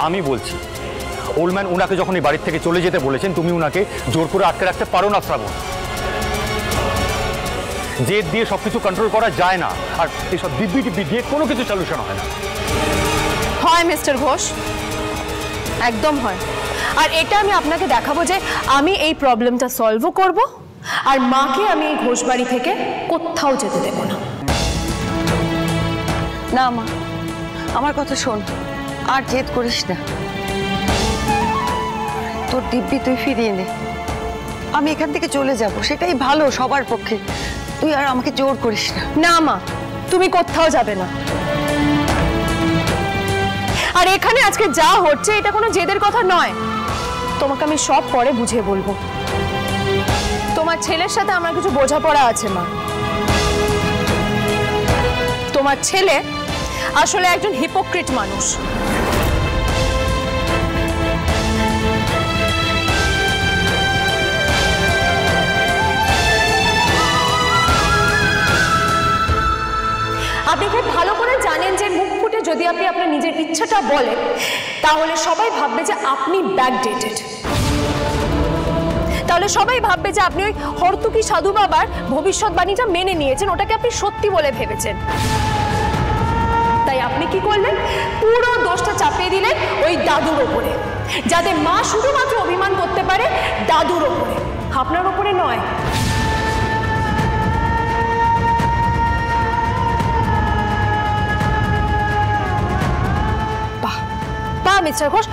আমি বলছি old man উনাকে যখন এই বাড়ির থেকে চলে যেতে বলেছেন তুমি উনাকে জোর করে আটকে রাখতে পারো না শ্রাবণ। জেদ দিয়ে সবকিছু কন্ট্রোল করা যায় না, আর এসব দিব্যি টিব্বি দিয়ে কোনো কিছু সলিউশন হয় না। হয় মিস্টার ঘোষ, একদম হয়। আর এটা আমি আপনাকে দেখাবো যে আমি এই প্রবলেমটা সলভও করব, আর মাকে আমি এই ঘোষ বাড়ি থেকে কোথাও যেতে দেব না। না মা, আমার কথা শোন, আর জেদ করিস না। তোর দিব্যি তুই ফিরিয়ে নে, আমি এখান থেকে চলে যাব, সেটাই ভালো সবার পক্ষে। তুই আর আমাকে জোর করিস না। না মা, তুমি কোথাও যাবে না। আর এখানে আজকে যা হচ্ছে এটা কোনো জেদের কথা নয়, তোমাকে আমি সব পরে বুঝিয়ে বলবো। তোমার ছেলের সাথে আমার কিছু বোঝাপড়া আছে মা। তোমার ছেলে আসলে একজন হিপোক্রিট মানুষ। আপনি খুব ভালো করে জানেন যে মুখ ফুটে যদি আপনি আপনার নিজের ইচ্ছাটা বলেন তাহলে সবাই ভাববে যে আপনি ব্যাকডেটেড। তাহলে সবাই ভাববে যে আপনি ওই হর্তুকি সাধু বাবার ভবিষ্যৎবাণীটা মেনে নিয়েছেন, ওটাকে আপনি সত্যি বলে ভেবেছেন। তাই আপনি কি করলেন, পুরো দোষটা চাপিয়ে দিলেন ওই দাদুর ওপরে, যাতে মা শুধুমাত্র অভিমান করতে পারে দাদুর ওপরে, আপনার ওপরে নয়। মিস্টার ঘোষ,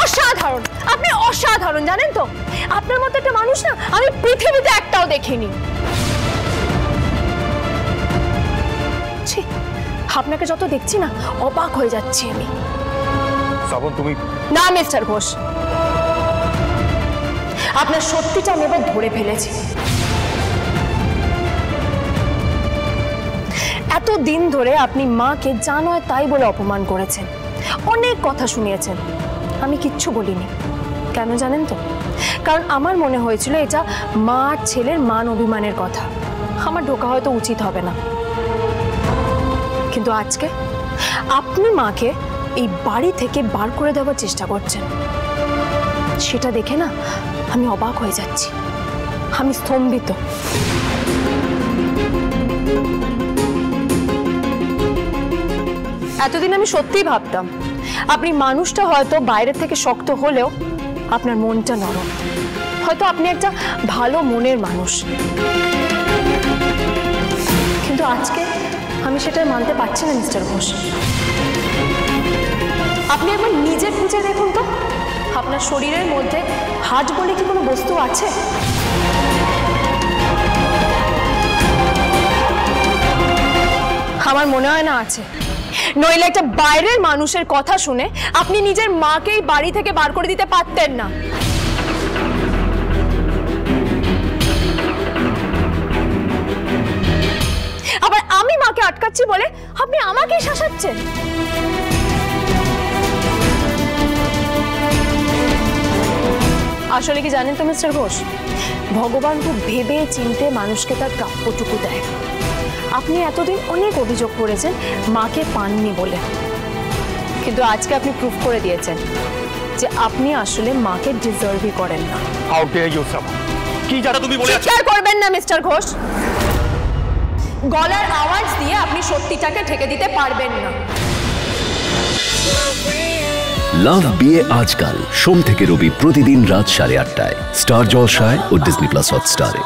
অসাধারণ, আপনি অসাধারণ। জানেন তো, আপনার মতো একটা মানুষ না আমি পৃথিবীতে একটাও দেখিনি। আপনাকে যত দেখছি না অবাক হয়ে যাচ্ছি আমি। শ্রাবণ তুমি না মিস্টার ঘোষ, আপনার সত্যিটা আমি এবার ধরে ফেলেছি। এতদিন ধরে আপনি মাকে যা নয় তাই বলে অপমান করেছেন, অনেক কথা শুনিয়েছেন, আমি কিচ্ছু বলিনি। কেন জানেন তো? কারণ আমার মনে হয়েছিল এটা মা আর ছেলের মান অভিমানের কথা, আমার ঢোকা হয়তো উচিত হবে না। কিন্তু আজকে আপনি মাকে এই বাড়ি থেকে বার করে দেওয়ার চেষ্টা করছেন, সেটা দেখে না আমি অবাক হয়ে যাচ্ছি, আমি স্তম্ভিত। এতদিন আমি সত্যিই ভাবতাম আপনি মানুষটা হয়তো বাইরে থেকে শক্ত হলেও আপনার মনটা নরম, হয়তো আপনি একটা ভালো মনের মানুষ। কিন্তু আজকে আমি সেটা মানতে পারছি না মিস্টার ঘোষ। আপনি একবার নিজে খুঁজে দেখুন তো, আপনার শরীরের মধ্যে হার্ট বলে কি কোনো বস্তু আছে? আমার মনে হয় না আছে, নইলে একটা বাইরের মানুষের কথা শুনে আপনি নিজের মাকেই বাড়ি থেকে বার করে দিতে পারতেন না। আবার আমি মাকে আটকাচ্ছি বলে আপনি আমাকেই শাসাচ্ছেন। আসলে কি জানেন তো মিস্টার ঘোষ, ভগবান খুব ভেবে চিন্তে মানুষকে তার প্রাপ্যটুকু দেয়। আপনি এতদিন অনেক অভিযোগ করেছেন মাকে পাননি বলে, কিন্তু আজকে আপনি প্রুফ করে দিয়েছেন যে আপনি আসলে মাকে ডিজার্ভই করেন না। হাউ ডেয়ার ইউ শ্রাবণ, কি জানো তুমি বলে আছো? চিৎকার করবেন না মিস্টার ঘোষ, গলার আওয়াজ দিয়ে আপনি সত্যিটাকে ঢেকে দিতে পারবেন না। লাভ বিয়ে আজকাল সোম থেকে রবি প্রতিদিন রাত 8:30টায় স্টার জলসায় ও ডিজনি প্লাস হটস্টারে।